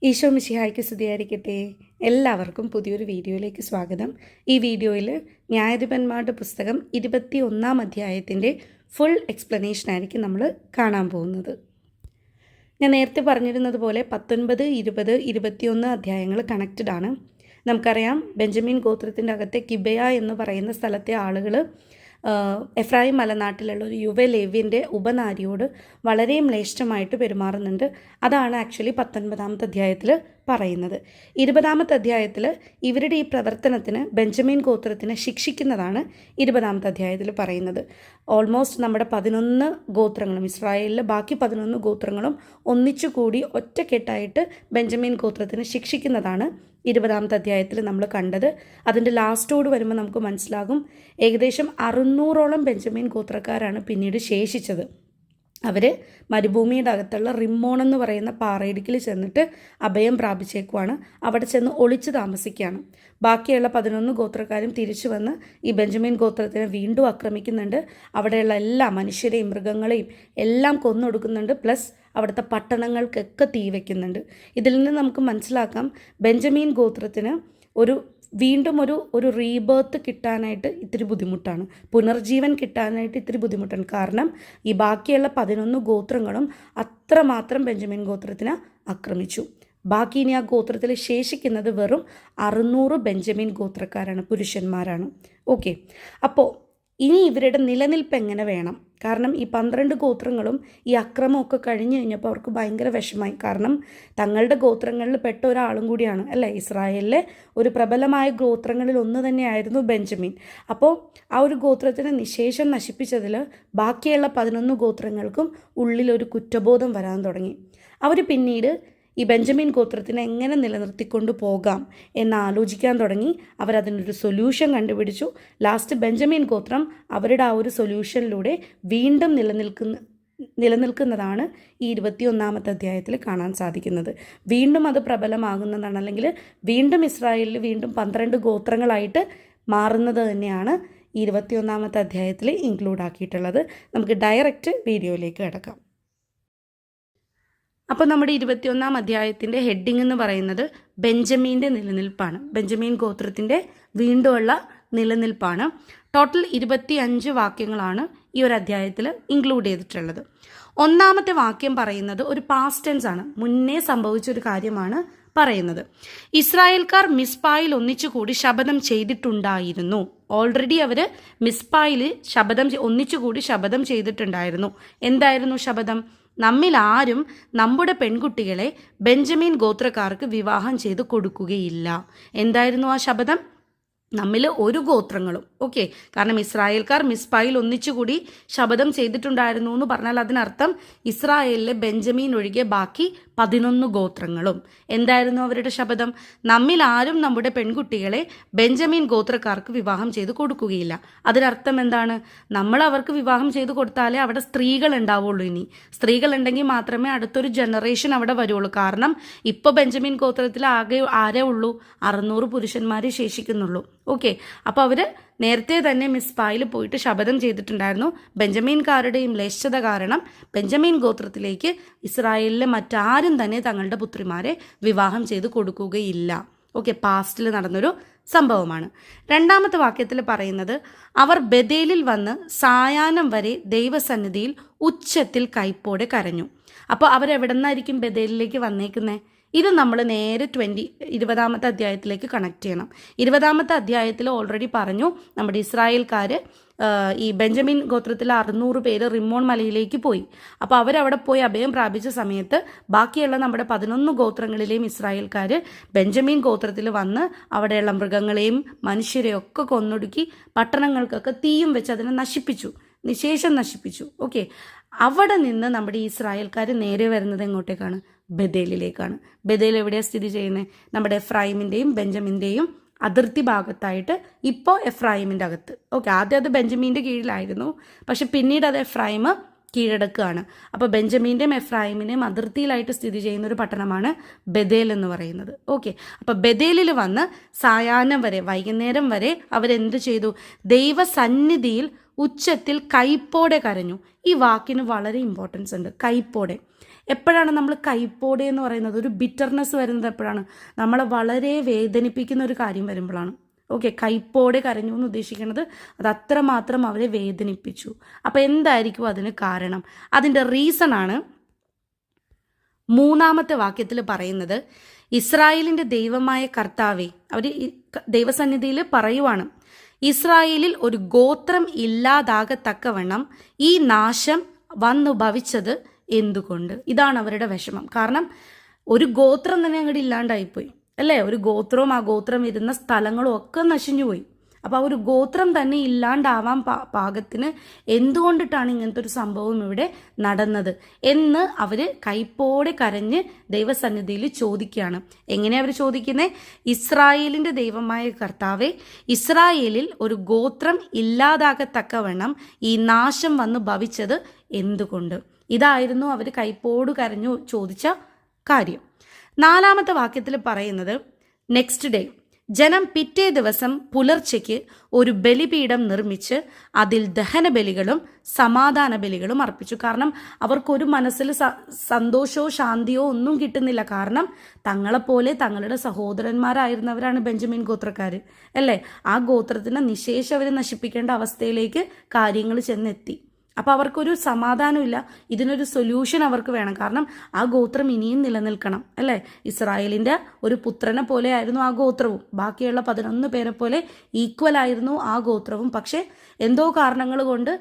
ഈശോ മിശിഹായ്ക്ക് സ്തുതിയായിരിക്കട്ടെ. എല്ലാവർക്കും പുതിയൊരു വീഡിയോയിലേക്ക് സ്വാഗതം. ഈ വീഡിയോയിൽ ന്യായാധിപന്മാരുടെ പുസ്തകം 21 അധ്യായത്തിൻ്റെ ഫുൾ എക്സ്പ്ലനേഷനായിരിക്കും നമ്മൾ കാണാൻ പോകുന്നത്. ഞാൻ നേരത്തെ പറഞ്ഞിരുന്നത് പോലെ 19, 20, 21 അധ്യായങ്ങൾ കണക്റ്റഡ് ആണ്. നമുക്കറിയാം, ബെഞ്ചമിൻ ഗോത്രത്തിൻ്റെ അകത്തെ കിബയ എന്ന് പറയുന്ന സ്ഥലത്തെ ആളുകൾ എഫ്രായിം മലനാട്ടിലുള്ള ഒരു യുവലേവ്യൻ്റെ ഉപനാരിയോട് വളരെ മ്ലേഷ്ടമായിട്ട് പെരുമാറുന്നുണ്ട്. അതാണ് ആക്ച്വലി 19 അധ്യായത്തിൽ പറയുന്നത്. 20 അധ്യായത്തിൽ ഇവരുടെ ഈ പ്രവർത്തനത്തിന് ബെഞ്ചമിൻ ഗോത്രത്തിനെ ശിക്ഷിക്കുന്നതാണ് 20 അധ്യായത്തിൽ പറയുന്നത്. ഓൾമോസ്റ്റ് നമ്മുടെ 11 ഗോത്രങ്ങളും, ഇസ്രായേലിലെ ബാക്കി 11 ഗോത്രങ്ങളും ഒന്നിച്ചുകൂടി ഒറ്റക്കെട്ടായിട്ട് ബെഞ്ചമിൻ ഗോത്രത്തിനെ ശിക്ഷിക്കുന്നതാണ് 20 അധ്യായത്തിൽ നമ്മൾ കണ്ടത്. അതിൻ്റെ ലാസ്റ്റോട് വരുമ്പോൾ നമുക്ക് മനസ്സിലാകും, ഏകദേശം 600ഓളം ബെഞ്ചമിൻ ഗോത്രക്കാരാണ് പിന്നീട് ശേഷിച്ചത്. അവർ മരുഭൂമിയുടെ അകത്തുള്ള റിമ്മോൺ എന്ന് പറയുന്ന പാറയിടുക്കിൽ ചെന്നിട്ട് അഭയം പ്രാപിച്ചേക്കുവാണ്. അവിടെ ചെന്ന് ഒളിച്ച് താമസിക്കുകയാണ്. ബാക്കിയുള്ള 11 ഗോത്രക്കാരും തിരിച്ചു വന്ന് ഈ ബെഞ്ചമിൻ ഗോത്രത്തിനെ വീണ്ടും ആക്രമിക്കുന്നുണ്ട്. അവിടെയുള്ള എല്ലാ മനുഷ്യരെയും മൃഗങ്ങളെയും എല്ലാം കൊന്നൊടുക്കുന്നുണ്ട്. പ്ലസ് അവിടുത്തെ പട്ടണങ്ങൾക്കൊക്കെ തീ വയ്ക്കുന്നുണ്ട്. ഇതിൽ നിന്ന് നമുക്ക് മനസ്സിലാക്കാം, ബെഞ്ചമിൻ ഗോത്രത്തിന് വീണ്ടും ഒരു റീബേർത്ത് കിട്ടാനായിട്ട് ഇത്തിരി ബുദ്ധിമുട്ടാണ്, പുനർജീവൻ കിട്ടാനായിട്ട് ഇത്തിരി ബുദ്ധിമുട്ടാണ്. കാരണം ഈ ബാക്കിയുള്ള 11 ഗോത്രങ്ങളും അത്രമാത്രം ബെഞ്ചമിൻ ഗോത്രത്തിനെ ആക്രമിച്ചു. ബാക്കി ഇനി ആ ഗോത്രത്തിൽ ശേഷിക്കുന്നത് വെറും 600 ബെഞ്ചമിൻ ഗോത്രക്കാരാണ്, പുരുഷന്മാരാണ്. ഓക്കെ, അപ്പോൾ ഇനി ഇവരുടെ നിലനിൽപ്പ് എങ്ങനെ വേണം? കാരണം ഈ 12 ഗോത്രങ്ങളും ഈ അക്രമമൊക്കെ കഴിഞ്ഞ് കഴിഞ്ഞപ്പോൾ അവർക്ക് ഭയങ്കര വിഷമായി. കാരണം തങ്ങളുടെ ഗോത്രങ്ങളിൽ പെട്ട ഒരാളും കൂടിയാണ്, അല്ലേ, ഇസ്രായേലിലെ ഒരു പ്രബലമായ ഗോത്രങ്ങളിൽ ഒന്ന് തന്നെയായിരുന്നു ബെഞ്ചമിൻ. അപ്പോൾ ആ ഒരു ഗോത്രത്തിനെ നിശേഷം നശിപ്പിച്ചതിൽ ബാക്കിയുള്ള 11 ഗോത്രങ്ങൾക്കും ഉള്ളിലൊരു കുറ്റബോധം വരാൻ തുടങ്ങി. അവർ പിന്നീട് ഈ ബെഞ്ചമിൻ ഗോത്രത്തിനെ എങ്ങനെ നിലനിർത്തിക്കൊണ്ട് പോകാം എന്ന് ആലോചിക്കാൻ തുടങ്ങി. അവരതിനൊരു സൊല്യൂഷൻ കണ്ടുപിടിച്ചു. ലാസ്റ്റ് ബെഞ്ചമിൻ ഗോത്രം അവരുടെ ആ ഒരു സൊല്യൂഷനിലൂടെ വീണ്ടും നിലനിൽക്കുന്നതാണ് ഈ 21 അധ്യായത്തിൽ കാണാൻ സാധിക്കുന്നത്. വീണ്ടും അത് പ്രബലമാകുന്നതാണ്, അല്ലെങ്കിൽ വീണ്ടും ഇസ്രായേലിൽ വീണ്ടും 12 ഗോത്രങ്ങളായിട്ട് മാറുന്നത് തന്നെയാണ് ഈ 21 അധ്യായത്തിൽ ഇൻക്ലൂഡ് ആക്കിയിട്ടുള്ളത്. നമുക്ക് ഡയറക്റ്റ് വീഡിയോയിലേക്ക് കിടക്കാം. അപ്പോൾ നമ്മുടെ 21 അധ്യായത്തിൻ്റെ ഹെഡിങ് എന്ന് പറയുന്നത് ബെഞ്ചമീൻ്റെ നിലനിൽപ്പാണ്. ബെഞ്ചമിൻ ഗോത്രത്തിൻ്റെ വീണ്ടുമുള്ള നിലനിൽപ്പാണ്. ടോട്ടൽ 25 വാക്യങ്ങളാണ് ഈ ഒരു അധ്യായത്തിൽ ഇൻക്ലൂഡ് ചെയ്തിട്ടുള്ളത്. ഒന്നാമത്തെ വാക്യം പറയുന്നത് ഒരു പാസ്റ്റ് ടെൻസ് ആണ്, മുന്നേ സംഭവിച്ചൊരു കാര്യമാണ് പറയുന്നത്. ഇസ്രായേൽക്കാർ മിസ്പായിൽ ഒന്നിച്ചുകൂടി ശപഥം ചെയ്തിട്ടുണ്ടായിരുന്നു. ഓൾറെഡി അവർ മിസ്പായിൽ ഒന്നിച്ചുകൂടി ശപഥം ചെയ്തിട്ടുണ്ടായിരുന്നു. എന്തായിരുന്നു ശപഥം? നമ്മിൽ ആരും നമ്മുടെ പെൺകുട്ടികളെ ബെഞ്ചമിൻ ഗോത്രക്കാർക്ക് വിവാഹം ചെയ്ത് കൊടുക്കുകയില്ല. എന്തായിരുന്നു ആ ശപഥം? നമ്മിൽ ഒരു ഗോത്രങ്ങളും, ഓക്കെ, കാരണം ഇസ്രായേൽക്കാർ മിസ്പായിൽ ഒന്നിച്ചുകൂടി ശപഥം ചെയ്തിട്ടുണ്ടായിരുന്നു എന്ന് പറഞ്ഞാൽ അതിനർത്ഥം ഇസ്രായേലിലെ ബെഞ്ചമിൻ ഒഴികെ ബാക്കി 11 ഗോത്രങ്ങളും എന്തായിരുന്നു അവരുടെ ശപഥം? നമ്മിൽ ആരും നമ്മുടെ പെൺകുട്ടികളെ ബെഞ്ചമിൻ ഗോത്രക്കാർക്ക് വിവാഹം ചെയ്ത് കൊടുക്കുകയില്ല. അതിനർത്ഥം എന്താണ്? നമ്മൾ അവർക്ക് വിവാഹം ചെയ്ത് കൊടുത്താലേ അവിടെ സ്ത്രീകൾ ഉണ്ടാവുള്ളൂ. ഇനി സ്ത്രീകൾ ഉണ്ടെങ്കിൽ മാത്രമേ അടുത്തൊരു ജനറേഷൻ അവിടെ വരുള്ളൂ. കാരണം ഇപ്പോൾ ബെഞ്ചമിൻ ഗോത്രത്തിൽ ആകെ ആരേ ഉള്ളൂ? 600 പുരുഷന്മാരെ ശേഷിക്കുന്നുള്ളൂ. ഓക്കെ, അപ്പോൾ അവർ നേരത്തെ തന്നെ മിസ്പായിൽ പോയിട്ട് ശപഥം ചെയ്തിട്ടുണ്ടായിരുന്നു. ബെഞ്ചമിൻകാരുടെയും ലേശത കാരണം ബെഞ്ചമിൻ ഗോത്രത്തിലേക്ക് ഇസ്രായേലിലെ മറ്റാരും തന്നെ തങ്ങളുടെ പുത്രിമാരെ വിവാഹം ചെയ്ത് കൊടുക്കുകയില്ല. ഓക്കെ, പാസ്റ്റിൽ നടന്നൊരു സംഭവമാണ്. രണ്ടാമത്തെ വാക്യത്തിൽ പറയുന്നത്, അവർ ബഥേലിൽ വന്ന് സായാഹ്നം വരെ ദൈവസന്നിധിയിൽ ഉച്ചത്തിൽ കൈപ്പോടെ കരഞ്ഞു. അപ്പോൾ അവരെവിടെ നിന്നായിരിക്കും ബഥേലിലേക്ക് വന്നേക്കുന്നത്? ഇത് നമ്മൾ നേരെ 20 അധ്യായത്തിലേക്ക് കണക്ട് ചെയ്യണം. 20 അധ്യായത്തിൽ ഓൾറെഡി പറഞ്ഞു, നമ്മുടെ ഇസ്രായേൽക്കാർ ഈ ബെഞ്ചമിൻ ഗോത്രത്തിലെ 600 പേര് റിമ്മോൺ മലയിലേക്ക് പോയി. അപ്പോൾ അവരവിടെ പോയി അഭയം പ്രാപിച്ച സമയത്ത് ബാക്കിയുള്ള നമ്മുടെ 11 ഗോത്രങ്ങളിലെയും ഇസ്രായേൽക്കാർ ബെഞ്ചമിൻ ഗോത്രത്തിൽ വന്ന് അവിടെയുള്ള മൃഗങ്ങളെയും മനുഷ്യരെയും ഒക്കെ കൊന്നൊടുക്കി പട്ടണങ്ങൾക്കൊക്കെ തീയും വെച്ച് അതിനെ നിശേഷം നശിപ്പിച്ചു. ഓക്കെ, അവിടെ നിന്ന് നമ്മുടെ ഈ ഇസ്രായേൽക്കാർ നേരെ വരുന്നത് എങ്ങോട്ടേക്കാണ്? ബഥേലിലേക്കാണ്. ബഥേൽ എവിടെയാണ് സ്ഥിതി ചെയ്യുന്നത്? നമ്മുടെ എഫ്രായിമിൻ്റെയും ബെഞ്ചമിൻ്റെയും അതിർത്തി ഭാഗത്തായിട്ട്, ഇപ്പോൾ എഫ്രായിമിൻ്റെ അകത്ത്. ഓക്കെ, ആദ്യം അത് ബെഞ്ചമിൻ്റെ കീഴിലായിരുന്നു, പക്ഷെ പിന്നീട് അത് എഫ്രായിം കീഴടക്കുകയാണ്. അപ്പോൾ ബെഞ്ചമിൻ്റെയും എഫ്രായിമിൻ്റെയും അതിർത്തിയിലായിട്ട് സ്ഥിതി ചെയ്യുന്ന ഒരു പട്ടണമാണ് ബഥേൽ എന്ന് പറയുന്നത്. ഓക്കെ, അപ്പോൾ ബഥേലിൽ വന്ന് സായാഹ്നം വരെ, വൈകുന്നേരം വരെ അവരെന്ത് ചെയ്തു? ദൈവസന്നിധിയിൽ ഉച്ചത്തിൽ കൈപ്പോടെ കരഞ്ഞു. ഈ വാക്കിന് വളരെ ഇമ്പോർട്ടൻസ് ഉണ്ട്. കൈപ്പോടെ എപ്പോഴാണ് നമ്മൾ കൈപ്പോടെ എന്ന് പറയുന്നത്, ഒരു ബിറ്റർനെസ് വരുന്നത് എപ്പോഴാണ്? നമ്മളെ വളരെ വേദനിപ്പിക്കുന്ന ഒരു കാര്യം വരുമ്പോഴാണ്. ഓക്കെ, കൈപ്പോടെ കരഞ്ഞു എന്ന് ഉദ്ദേശിക്കുന്നത് അത് അത്രമാത്രം അവരെ വേദനിപ്പിച്ചു. അപ്പോൾ എന്തായിരിക്കും അതിന് കാരണം? അതിൻ്റെ റീസൺ ആണ് 3-ാമത്തെ വാക്യത്തിൽ പറയുന്നത്, ഇസ്രായേലിൻ്റെ ദൈവമായ കർത്താവേ, അവർ ദൈവസന്നിധിയിൽ പറയുവാണ്, ഇസ്രായേലിൽ ഒരു ഗോത്രം ഇല്ലാതാകത്തക്കവണ്ണം ഈ നാശം വന്നു ഭവിച്ചത് എന്തുകൊണ്ട്? ഇതാണ് അവരുടെ വിഷമം. കാരണം ഒരു ഗോത്രം തന്നെ അങ്ങോട്ട് ഇല്ലാണ്ടായിപ്പോയി അല്ലേ? ഒരു ഗോത്രവും ആ ഗോത്രം ഇരുന്ന സ്ഥലങ്ങളും ഒക്കെ നശിഞ്ഞുപോയി. അപ്പോൾ ആ ഒരു ഗോത്രം തന്നെ ഇല്ലാണ്ടാവാൻ പാകത്തിന് എന്തുകൊണ്ടിട്ടാണ് ഇങ്ങനത്തെ ഒരു സംഭവം ഇവിടെ നടന്നത് എന്ന് അവർ കൈപ്പോടെ കരഞ്ഞ് ദൈവസന്നിധിയിൽ ചോദിക്കുകയാണ്. എങ്ങനെയാണ് അവർ ചോദിക്കുന്നത്? ഇസ്രായേലിൻ്റെ ദൈവമായ കർത്താവെ, ഇസ്രായേലിൽ ഒരു ഗോത്രം ഇല്ലാതാകത്തക്കവണ്ണം ഈ നാശം വന്ന് ഭവിച്ചത് എന്തുകൊണ്ട്? ഇതായിരുന്നു അവർ കൈപ്പോട് കരഞ്ഞു ചോദിച്ച കാര്യം. 4-ാമത്തെ വാക്യത്തിൽ പറയുന്നത്, നെക്സ്റ്റ് ഡേ, ജനം പിറ്റേ ദിവസം പുലർച്ചയ്ക്ക് ഒരു ബലിപീഠം നിർമ്മിച്ച് അതിൽ ദഹനബലികളും സമാധാന ബലികളും അർപ്പിച്ചു. കാരണം അവർക്കൊരു മനസ്സിൽ സന്തോഷമോ ശാന്തിയോ ഒന്നും കിട്ടുന്നില്ല. കാരണം തങ്ങളെപ്പോലെ തങ്ങളുടെ സഹോദരന്മാരായിരുന്നവരാണ് ബെഞ്ചമിൻ ഗോത്രക്കാർ അല്ലേ? ആ ഗോത്രത്തിനെ നിശേഷം അവർ നശിപ്പിക്കേണ്ട അവസ്ഥയിലേക്ക് കാര്യങ്ങൾ ചെന്നെത്തി. അപ്പോൾ അവർക്കൊരു സമാധാനമില്ല. ഇതിനൊരു സൊല്യൂഷൻ അവർക്ക് വേണം. കാരണം ആ ഗോത്രം ഇനിയും നിലനിൽക്കണം അല്ലേ? ഇസ്രായേലിൻ്റെ ഒരു പുത്രനെ പോലെ ആയിരുന്നു ആ ഗോത്രവും. ബാക്കിയുള്ള 11 പേരെ പോലെ ഈക്വൽ ആയിരുന്നു ആ ഗോത്രവും. പക്ഷേ എന്തോ കാരണങ്ങൾ കൊണ്ട്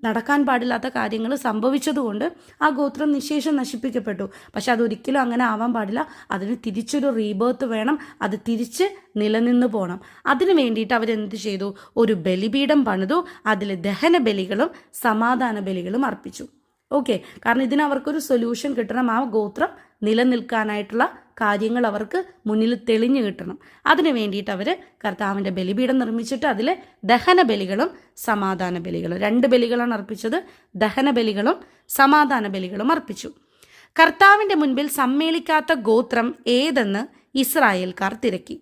നടക്കാൻ പാടില്ലാത്ത കാര്യങ്ങൾ സംഭവിച്ചതുകൊണ്ട് ആ ഗോത്രം നിശേഷം നശിപ്പിക്കപ്പെട്ടു. പക്ഷെ അതൊരിക്കലും അങ്ങനെ ആവാൻ പാടില്ല. അതിന് തിരിച്ചൊരു റീബേർത്ത് വേണം. അത് തിരിച്ച് നിലനിന്ന് പോകണം. അതിന് വേണ്ടിയിട്ട് അവരെന്ത് ചെയ്തു? ഒരു ബലിപീഠം പണിതു. അതിൽ ദഹന ബലികളും സമാധാന ബലികളും അർപ്പിച്ചു. ഓക്കെ, കാരണം ഇതിന് അവർക്കൊരു സൊല്യൂഷൻ കിട്ടണം. ആ ഗോത്രം നിലനിൽക്കാനായിട്ടുള്ള കാര്യങ്ങൾ അവർക്ക് മുന്നിൽ തെളിഞ്ഞു കിട്ടണം. അതിന് വേണ്ടിയിട്ട് അവർ കർത്താവിൻ്റെ ബലിപീഠം നിർമ്മിച്ചിട്ട് അതിൽ ദഹന ബലികളും സമാധാന ബലികളും 2 ബലികളാണ് അർപ്പിച്ചത്. ദഹന ബലികളും സമാധാന ബലികളും അർപ്പിച്ചു. കർത്താവിൻ്റെ മുൻപിൽ സമ്മേളിക്കാത്ത ഗോത്രം ഏതെന്ന് ഇസ്രായേൽക്കാർ തിരക്കി.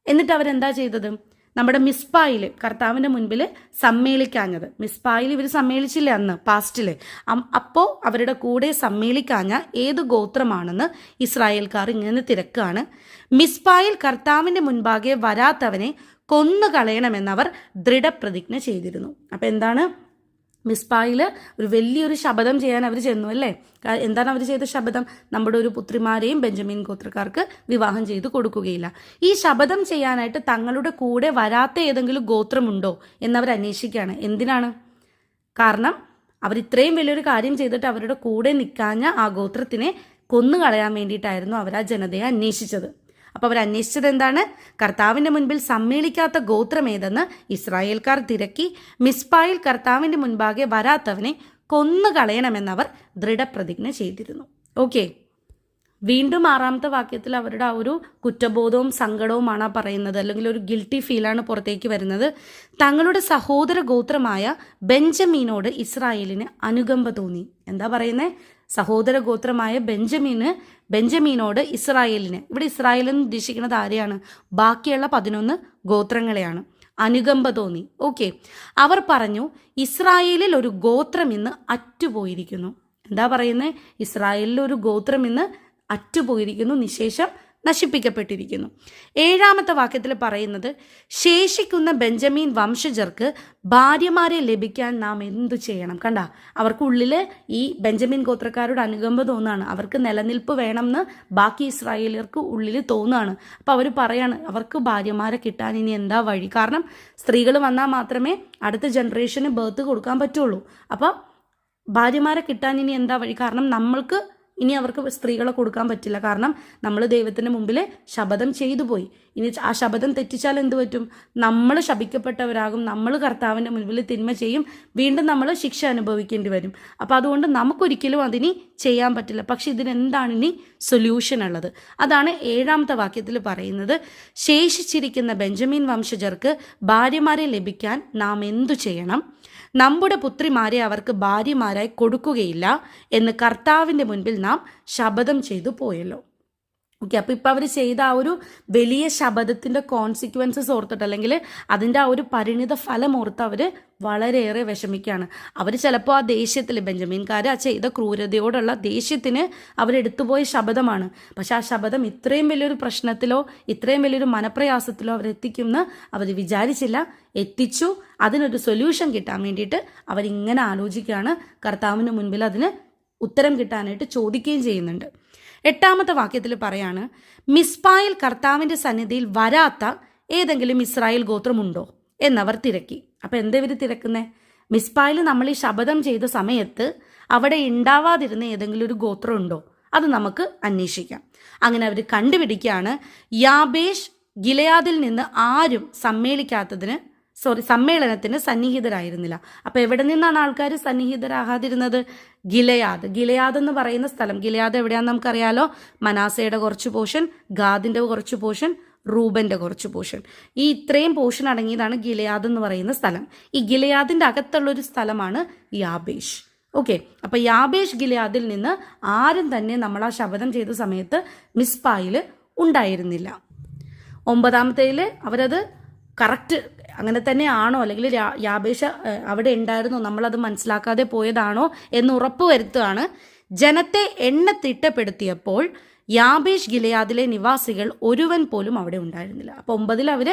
എന്നിട്ട് അവരെന്താ ചെയ്തത്? നമ്മുടെ മിസ്പായിൽ കർത്താവിൻ്റെ മുൻപിൽ സമ്മേളിക്കാഞ്ഞത്. മിസ്പായിൽ ഇവർ സമ്മേളിച്ചില്ല അന്ന് പാസ്റ്റിൽ. അപ്പോൾ അവരുടെ കൂടെ സമ്മേളിക്കാഞ്ഞ ഏത് ഗോത്രമാണെന്ന് ഇസ്രായേൽക്കാർ ഇങ്ങനെ തിരക്കാണ്. മിസ്പായിൽ കർത്താവിൻ്റെ മുൻപാകെ വരാത്തവനെ കൊന്നുകളയണമെന്നവർ ദൃഢപ്രതിജ്ഞ ചെയ്തിരുന്നു. അപ്പോൾ എന്താണ്? മിസ്പായിൽ ഒരു വലിയൊരു ശപഥം ചെയ്യാൻ അവർ ചെന്നു അല്ലേ? എന്താണ് അവർ ചെയ്ത ശപഥം? നമ്മുടെ ഒരു പുത്രിമാരെയും ബെഞ്ചമിൻ ഗോത്രക്കാർക്ക് വിവാഹം ചെയ്ത് കൊടുക്കുകയില്ല. ഈ ശപഥം ചെയ്യാനായിട്ട് തങ്ങളുടെ കൂടെ വരാത്ത ഏതെങ്കിലും ഗോത്രമുണ്ടോ എന്നവർ അന്വേഷിക്കുകയാണ്. എന്തിനാണ്? കാരണം അവർ ഇത്രയും വലിയൊരു കാര്യം ചെയ്തിട്ട് അവരുടെ കൂടെ നിൽക്കാഞ്ഞ ആ ഗോത്രത്തിനെ കൊന്നുകളയാൻ വേണ്ടിയിട്ടായിരുന്നു അവർ ആ ജനതയെ അന്വേഷിച്ചത്. അപ്പോൾ അവർ അന്വേഷിച്ചത് എന്താണ്? കർത്താവിൻ്റെ മുൻപിൽ സമ്മേളിക്കാത്ത ഗോത്രം ഏതെന്ന് ഇസ്രായേൽക്കാർ തിരക്കി. മിസ്പായിൽ കർത്താവിൻ്റെ മുൻപാകെ വരാത്തവനെ കൊന്നുകളയണമെന്നവർ ദൃഢപ്രതിജ്ഞ ചെയ്തിരുന്നു. ഓക്കെ, വീണ്ടും 6-ാമത്തെ വാക്യത്തിൽ അവരുടെ ആ ഒരു കുറ്റബോധവും സങ്കടവുമാണ് പറയുന്നത്. അല്ലെങ്കിൽ ഒരു ഗിൽറ്റി ഫീലാണ് പുറത്തേക്ക് വരുന്നത്. തങ്ങളുടെ സഹോദര ഗോത്രമായ ബെഞ്ചമീനോട് ഇസ്രായേലിന് അനുകമ്പ തോന്നി. എന്താ പറയുന്നത്? സഹോദര ഗോത്രമായ ബെഞ്ചമീനോട് ഇസ്രായേലിന്, ഇവിടെ ഇസ്രായേൽ എന്ന് ഉദ്ദേശിക്കുന്നത് ആരെയാണ്? ബാക്കിയുള്ള 11 ഗോത്രങ്ങളെയാണ്. അനുകമ്പ തോന്നി. ഓക്കെ, അവർ പറഞ്ഞു, ഇസ്രായേലിൽ ഒരു ഗോത്രം ഇന്ന് അറ്റുപോയിരിക്കുന്നു. എന്താ പറയുന്നത്? ഇസ്രായേലിൽ ഒരു ഗോത്രം ഇന്ന് അറ്റുപോയിരിക്കുന്നു, നിശേഷം നശിപ്പിക്കപ്പെട്ടിരിക്കുന്നു. 7-ാമത്തെ വാക്യത്തിൽ പറയുന്നത്, ശേഷിക്കുന്ന ബെഞ്ചമിൻ വംശജർക്ക് ഭാര്യമാരെ ലഭിക്കാൻ നാം എന്തു ചെയ്യണം? കണ്ട, അവർക്കുള്ളിൽ ഈ ബെഞ്ചമിൻ ഗോത്രക്കാരോട് അനുകമ്പ തോന്നുകയാണ്. അവർക്ക് നിലനിൽപ്പ് വേണമെന്ന് ബാക്കി ഇസ്രായേലിയർക്ക് ഉള്ളിൽ തോന്നുകയാണ്. അപ്പോൾ അവർ പറയാണ്, അവർക്ക് ഭാര്യമാരെ കിട്ടാൻ ഇനി എന്താ വഴി? കാരണം സ്ത്രീകൾ വന്നാൽ മാത്രമേ അടുത്ത ജനറേഷന് ബർത്ത് കൊടുക്കാൻ പറ്റുള്ളൂ. അപ്പോൾ ഭാര്യമാരെ കിട്ടാൻ ഇനി എന്താ വഴി? കാരണം നമ്മൾക്ക് ഇനി അവർക്ക് സ്ത്രീകളെ കൊടുക്കാൻ പറ്റില്ല. കാരണം നമ്മൾ ദൈവത്തിൻ്റെ മുമ്പിൽ ശപഥം ചെയ്തു പോയി. ഇനി ആ ശപഥം തെറ്റിച്ചാൽ എന്ത് പറ്റും? നമ്മൾ ശപിക്കപ്പെട്ടവരാകും. നമ്മൾ കർത്താവിൻ്റെ മുൻപിൽ തിന്മ ചെയ്യും. വീണ്ടും നമ്മൾ ശിക്ഷ അനുഭവിക്കേണ്ടി വരും. അപ്പോൾ അതുകൊണ്ട് നമുക്കൊരിക്കലും അതിനി ചെയ്യാൻ പറ്റില്ല. പക്ഷെ ഇതിനെന്താണ് ഇനി സൊല്യൂഷൻ ഉള്ളത്? അതാണ് 7-ാമത്തെ വാക്യത്തിൽ പറയുന്നത്. ശേഷിച്ചിരിക്കുന്ന ബെഞ്ചമിൻ വംശജർക്ക് ഭാര്യമാരെ ലഭിക്കാൻ നാം എന്തു ചെയ്യണം? നമ്മുടെ പുത്രിമാരെ അവർക്ക് ഭാര്യമാരായി കൊടുക്കുകയില്ല എന്ന് കർത്താവിൻ്റെ മുൻപിൽ നാം ശപഥം ചെയ്തു പോയല്ലോ. ഓക്കെ. അപ്പോൾ ഇപ്പോൾ അവർ ചെയ്ത ആ ഒരു വലിയ ശബദത്തിൻ്റെ കോൺസിക്വൻസസ് ഓർത്തിട്ട്, അല്ലെങ്കിൽ അതിൻ്റെ ആ ഒരു പരിണിത ഫലം ഓർത്ത് അവർ വളരെയേറെ വിഷമിക്കുകയാണ്. അവർ ചിലപ്പോൾ ആ ദേഷ്യത്തിൽ, ബെഞ്ചമിൻകാർ ആ ചെയ്ത ക്രൂരതയോടുള്ള ദേഷ്യത്തിന് അവരെടുത്തുപോയ ശബദമാണ്. പക്ഷെ ആ ശബദം ഇത്രയും വലിയൊരു പ്രശ്നത്തിലോ ഇത്രയും വലിയൊരു മനപ്രയാസത്തിലോ അവരെത്തിക്കുമെന്ന് അവർ വിചാരിച്ചില്ല. എത്തിച്ചു. അതിനൊരു സൊല്യൂഷൻ കിട്ടാൻ വേണ്ടിയിട്ട് അവരിങ്ങനെ ആലോചിക്കുകയാണ്. കർത്താവിന് മുൻപിൽ അതിന് ഉത്തരം കിട്ടാനായിട്ട് ചോദിക്കുകയും ചെയ്യുന്നുണ്ട്. 8ാമത്തെ വാക്യത്തിൽ പറയാണ്, മിസ്പായിൽ കർത്താവിൻ്റെ സന്നിധിയിൽ വരാത്ത ഏതെങ്കിലും ഇസ്രായേൽ ഗോത്രമുണ്ടോ എന്നവർ തിരക്കി. അപ്പം എന്താ ഇവർ തിരക്കുന്നേ? മിസ്പായിൽ നമ്മൾ ഈ ശപഥം ചെയ്ത സമയത്ത് അവിടെ ഉണ്ടാവാതിരുന്ന ഏതെങ്കിലും ഒരു ഗോത്രം ഉണ്ടോ, അത് നമുക്ക് അന്വേഷിക്കാം. അങ്ങനെ അവർ കണ്ടുപിടിക്കുകയാണ്. യാബേഷ് ഗിലെയാദിൽ നിന്ന് ആരും സമ്മേളനത്തിന് സന്നിഹിതരായിരുന്നില്ല. അപ്പോൾ എവിടെ നിന്നാണ് ആൾക്കാർ സന്നിഹിതരാകാതിരുന്നത്? ഗിലെയാദ് എന്ന് പറയുന്ന സ്ഥലം. ഗിലെയാദ് എവിടെയാണെന്ന് നമുക്കറിയാലോ. മനാസയുടെ കുറച്ച് പോർഷൻ, ഗാദിൻ്റെ കുറച്ച് പോർഷൻ, റൂബൻ്റെ കുറച്ച് പോർഷൻ. ഈ ഇത്രയും പോർഷൻ അടങ്ങിയതാണ് ഗിലെയാദ് എന്ന് പറയുന്ന സ്ഥലം. ഈ ഗിലെയാദിൻ്റെ അകത്തുള്ളൊരു സ്ഥലമാണ് യാബേഷ്. ഓക്കെ. അപ്പോൾ യാബേഷ് ഗിലെയാദിൽ നിന്ന് ആരും തന്നെ നമ്മൾ ആ ശപഥം ചെയ്ത സമയത്ത് മിസ്പായിൽ ഉണ്ടായിരുന്നില്ല. 9ാമത്തേൽ അവരത് കറക്റ്റ് അങ്ങനെ തന്നെയാണോ, അല്ലെങ്കിൽ യാബേഷ് അവിടെ ഉണ്ടായിരുന്നോ, നമ്മളത് മനസ്സിലാക്കാതെ പോയതാണോ എന്ന് ഉറപ്പ് വരുത്തുകയാണ്. ജനത്തെ തിട്ടപ്പെടുത്തിയപ്പോൾ യാബേഷ് ഗിലെയാദിലെ നിവാസികൾ ഒരുവൻ പോലും അവിടെ ഉണ്ടായിരുന്നില്ല. അപ്പോൾ 9 അവർ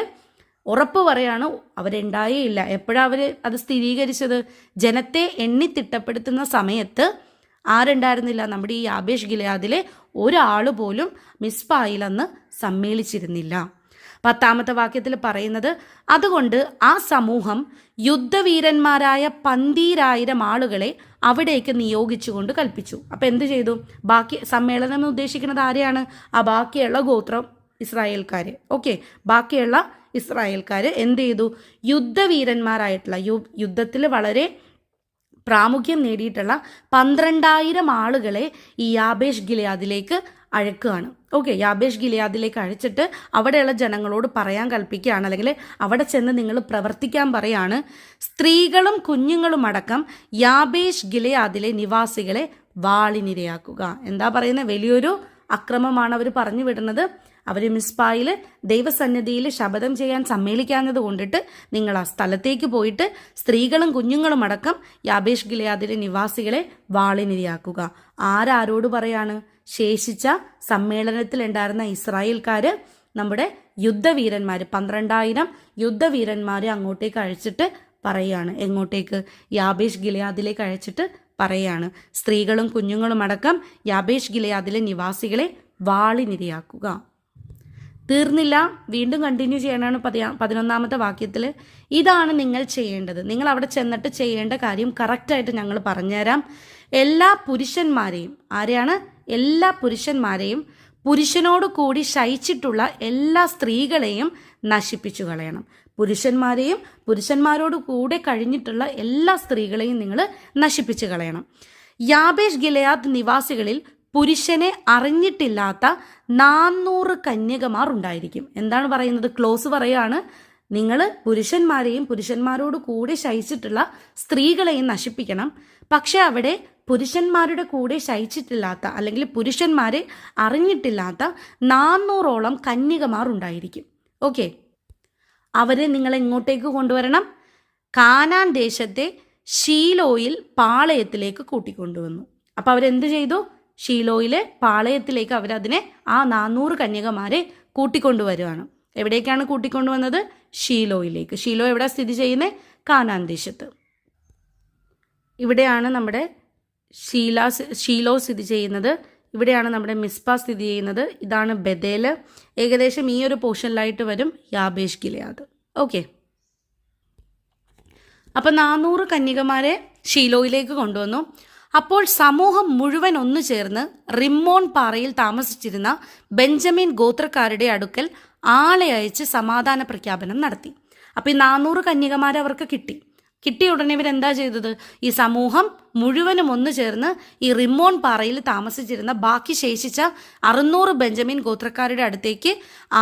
ഉറപ്പ് പറയാണ് അവരുണ്ടായേ ഇല്ല. എപ്പോഴാണ് അവർ അത് സ്ഥിരീകരിച്ചത്? ജനത്തെ തിട്ടപ്പെടുത്തുന്ന സമയത്ത് ആരുണ്ടായിരുന്നില്ല? നമ്മുടെ ഈ യാബേഷ് ഗിലെയാദിലെ ഒരാൾ പോലും മിസ്പായിൽ അന്ന് സമ്മേളിച്ചിരുന്നില്ല. 10ാമത്തെ വാക്യത്തിൽ പറയുന്നത്, അതുകൊണ്ട് ആ സമൂഹം യുദ്ധവീരന്മാരായ 12,000 ആളുകളെ അവിടേക്ക് നിയോഗിച്ചുകൊണ്ട് കൽപ്പിച്ചു. അപ്പം എന്ത് ചെയ്തു? ബാക്കി സമ്മേളനം ഉദ്ദേശിക്കുന്നത് ആരെയാണ്? ആ ബാക്കിയുള്ള ഗോത്രം ഇസ്രായേൽക്കാർ. ഓക്കെ. ബാക്കിയുള്ള ഇസ്രായേൽക്കാർ എന്ത് ചെയ്തു? യുദ്ധവീരന്മാരായിട്ടുള്ള യുദ്ധത്തിൽ വളരെ പ്രാമുഖ്യം നേടിയിട്ടുള്ള 12,000 ആളുകളെ ഈ യാബേഷ് ഗിലെയാദിലേക്ക് അയക്കുകയാണ്. ഓക്കെ. യാബേഷ് ഗിലെയാദിലേക്ക് അയച്ചിട്ട് അവിടെയുള്ള ജനങ്ങളോട് പറയാൻ കൽപ്പിക്കുകയാണ്, അല്ലെങ്കിൽ അവിടെ ചെന്ന് നിങ്ങൾ പ്രവർത്തിക്കാൻ പറയാണ്. സ്ത്രീകളും കുഞ്ഞുങ്ങളും അടക്കം യാബേഷ് ഗിലെയാദിലെ നിവാസികളെ വാളിനിരയാക്കുക. എന്താ പറയുന്നത്? വലിയൊരു അക്രമമാണ് അവർ പറഞ്ഞു വിടുന്നത്. അവർ മിസ്പായിൽ ദൈവസന്നിധിയിൽ ശപഥം ചെയ്യാൻ സമ്മേളിക്കാഞ്ഞത് കൊണ്ടിട്ട് നിങ്ങൾ ആ സ്ഥലത്തേക്ക് പോയിട്ട് സ്ത്രീകളും കുഞ്ഞുങ്ങളും അടക്കം യാബേഷ് ഗിലെയാദിലെ നിവാസികളെ വാളിനിരയാക്കുക. ആരോട് പറയാണ്? ശേഷിച്ച സമ്മേളനത്തിലുണ്ടായിരുന്ന ഇസ്രായേൽക്കാർ നമ്മുടെ യുദ്ധവീരന്മാർ 12,000 യുദ്ധവീരന്മാരെ അങ്ങോട്ടേക്ക് അയച്ചിട്ട് പറയുകയാണ്. എങ്ങോട്ടേക്ക്? യാബേഷ് ഗിലെയാദിലേക്ക് അയച്ചിട്ട് പറയുകയാണ്, സ്ത്രീകളും കുഞ്ഞുങ്ങളും അടക്കം യാബേഷ് ഗിലെയാദിലെ നിവാസികളെ വാളിനിരയാക്കുക. തീർന്നില്ല, വീണ്ടും കണ്ടിന്യൂ ചെയ്യാനാണ് 11ാമത്തെ വാക്യത്തിൽ. ഇതാണ് നിങ്ങൾ ചെയ്യേണ്ടത്. നിങ്ങൾ അവിടെ ചെന്നിട്ട് ചെയ്യേണ്ട കാര്യം കറക്റ്റായിട്ട് ഞങ്ങൾ പറഞ്ഞുതരാം. എല്ലാ പുരുഷന്മാരെയും, ആരെയാണ്? എല്ലാ പുരുഷന്മാരെയും, പുരുഷനോട് കൂടി ശയിച്ചിട്ടുള്ള എല്ലാ സ്ത്രീകളെയും നശിപ്പിച്ചു കളയണം. പുരുഷന്മാരെയും പുരുഷന്മാരോട് കൂടെ കഴിഞ്ഞിട്ടുള്ള എല്ലാ സ്ത്രീകളെയും നിങ്ങൾ നശിപ്പിച്ചു കളയണം. യാബേഷ് ഗിലെയാദ് നിവാസികളിൽ പുരുഷനെ അറിഞ്ഞിട്ടില്ലാത്ത 400 കന്യകമാർ ഉണ്ടായിരിക്കും. എന്താണ് പറയുന്നത്? ക്ലോസ് പറയാണ്, നിങ്ങൾ പുരുഷന്മാരെയും പുരുഷന്മാരോട് കൂടെ ശയിച്ചിട്ടുള്ള സ്ത്രീകളെയും നശിപ്പിക്കണം. പക്ഷെ അവിടെ പുരുഷന്മാരുടെ കൂടെ ശയിച്ചിട്ടില്ലാത്ത, അല്ലെങ്കിൽ പുരുഷന്മാരെ അറിഞ്ഞിട്ടില്ലാത്ത 400ഓളം കന്യകമാർ ഉണ്ടായിരിക്കും. ഓക്കെ. അവരെ നിങ്ങൾ എങ്ങോട്ടേക്ക് കൊണ്ടുവരണം? കാനാൻ ദേശത്തെ ഷീലോയിൽ പാളയത്തിലേക്ക് കൂട്ടിക്കൊണ്ടുവന്നു. അപ്പോൾ അവരെന്ത് ചെയ്തു? ഷീലോയിലെ പാളയത്തിലേക്ക് അവരതിനെ ആ 400 കന്യകമാരെ കൂട്ടിക്കൊണ്ടുവരികയാണ്. എവിടേക്കാണ് കൂട്ടിക്കൊണ്ടുവന്നത്? ഷീലോയിലേക്ക്. ഷീലോ എവിടെ സ്ഥിതി ചെയ്യുന്നത്? കാനാൻ ദേശത്ത്. ഇവിടെയാണ് നമ്മുടെ ഷീലോ സ്ഥിതി ചെയ്യുന്നത്. ഇവിടെയാണ് നമ്മുടെ മിസ്പ സ്ഥിതി ചെയ്യുന്നത്. ഇതാണ് ബെതേൽ. ഏകദേശം ഈ ഒരു പോർഷനിലായിട്ട് വരും യാബേഷ് ഗിലെയാദ്. ഓക്കെ. അപ്പം 400 കന്യകമാരെ ഷീലോയിലേക്ക് കൊണ്ടുവന്നു. അപ്പോൾ സമൂഹം മുഴുവൻ ഒന്നു ചേർന്ന് റിമ്മോൺ പാറയിൽ താമസിച്ചിരുന്ന ബെഞ്ചമിൻ ഗോത്രക്കാരുടെ അടുക്കൽ ആളെ അയച്ച് സമാധാന പ്രഖ്യാപനം നടത്തി. അപ്പോൾ ഈ 400 കന്യകമാരെ അവർക്ക് കിട്ടിയ ഉടനെ ഇവരെന്താ ചെയ്തത്? ഈ സമൂഹം മുഴുവനും ഒന്നു ചേർന്ന് ഈ റിമ്മോൺ പാറയിൽ താമസിച്ചിരുന്ന ബാക്കി ശേഷിച്ച 600 ബെഞ്ചമിൻ ഗോത്രക്കാരുടെ അടുത്തേക്ക്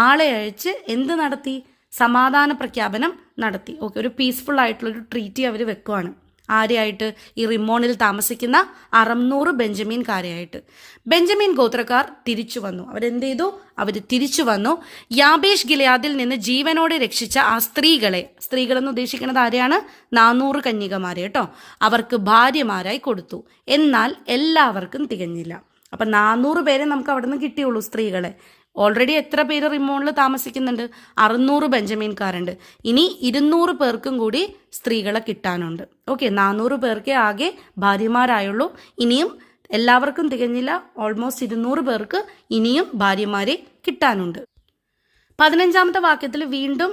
ആളെ അയച്ച് എന്ത് നടത്തി? സമാധാന പ്രഖ്യാപനം നടത്തി. ഓക്കെ. ഒരു പീസ്ഫുൾ ആയിട്ടുള്ളൊരു ട്രീറ്റി അവർ വെക്കുവാണ്. ആരെയായിട്ട്? ഈ റിമ്മോണിൽ താമസിക്കുന്ന 600 ബെഞ്ചമിൻകാരെയായിട്ട്. ബെഞ്ചമിൻ ഗോത്രക്കാർ തിരിച്ചു വന്നു. അവരെന്ത് ചെയ്തു? അവർ തിരിച്ചു വന്നു. യാബേഷ് ഗിലെയാദിൽ നിന്ന് ജീവനോടെ രക്ഷിച്ച ആ സ്ത്രീകളെന്ന് ഉദ്ദേശിക്കുന്നത് ആരെയാണ്? 400 കന്യകമാരെ കേട്ടോ, അവർക്ക് ഭാര്യമാരായി കൊടുത്തു. എന്നാൽ എല്ലാവർക്കും തികഞ്ഞില്ല. അപ്പം 400 പേരെ നമുക്ക് അവിടെ നിന്ന് കിട്ടിയുള്ളൂ, സ്ത്രീകളെ. ഓൾറെഡി എത്ര പേര് റിമോണിൽ താമസിക്കുന്നുണ്ട്? 600 ബെഞ്ചമിൻകാരുണ്ട്. ഇനി 200 പേർക്കും കൂടി സ്ത്രീകളെ കിട്ടാനുണ്ട്. ഓക്കെ, 400 പേർക്കേ ആകെ ഭാര്യമാരായുള്ളൂ. ഇനിയും എല്ലാവർക്കും തികഞ്ഞില്ല. ഓൾമോസ്റ്റ് 200 പേർക്ക് ഇനിയും ഭാര്യമാരെ കിട്ടാനുണ്ട്. 15-ാമത്തെ വാക്യത്തിൽ വീണ്ടും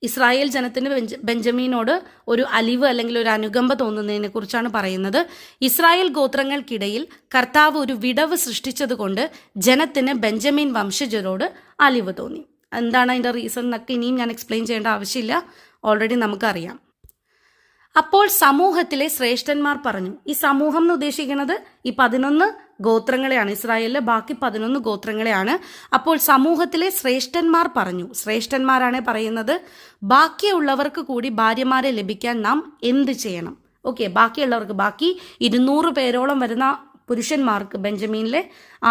ഇസ്രായേൽ ജനത്തിന് ബെഞ്ചമീനോട് ഒരു അലിവ് അല്ലെങ്കിൽ ഒരു അനുകമ്പ തോന്നുന്നതിനെ കുറിച്ചാണ് പറയുന്നത്. ഇസ്രായേൽ ഗോത്രങ്ങൾക്കിടയിൽ കർത്താവ് ഒരു വിടവ് സൃഷ്ടിച്ചതുകൊണ്ട് ജനത്തിന് ബെഞ്ചമിൻ വംശജരോട് അലിവ് തോന്നി. എന്താണ് അതിൻ്റെ റീസൺ എന്നൊക്കെ ഇനിയും ഞാൻ എക്സ്പ്ലെയിൻ ചെയ്യേണ്ട ആവശ്യമില്ല, ഓൾറെഡി നമുക്കറിയാം. അപ്പോൾ സമൂഹത്തിലെ ശ്രേഷ്ഠന്മാർ പറഞ്ഞു. ഈ സമൂഹം എന്ന് ഉദ്ദേശിക്കുന്നത് ഈ 11 ഗോത്രങ്ങളെയാണ്, ഇസ്രായേലിലെ ബാക്കി 11 ഗോത്രങ്ങളെയാണ്. അപ്പോൾ സമൂഹത്തിലെ ശ്രേഷ്ഠന്മാർ പറഞ്ഞു, ശ്രേഷ്ഠന്മാരാണ് പറയുന്നത്, ബാക്കിയുള്ളവർക്ക് കൂടി ഭാര്യമാരെ ലഭിക്കാൻ നാം എന്ത് ചെയ്യണം? ഓക്കെ, ബാക്കിയുള്ളവർക്ക്, ബാക്കി 200 പേരോളം വരുന്ന പുരുഷന്മാർക്ക്, ബെഞ്ചമീനിലെ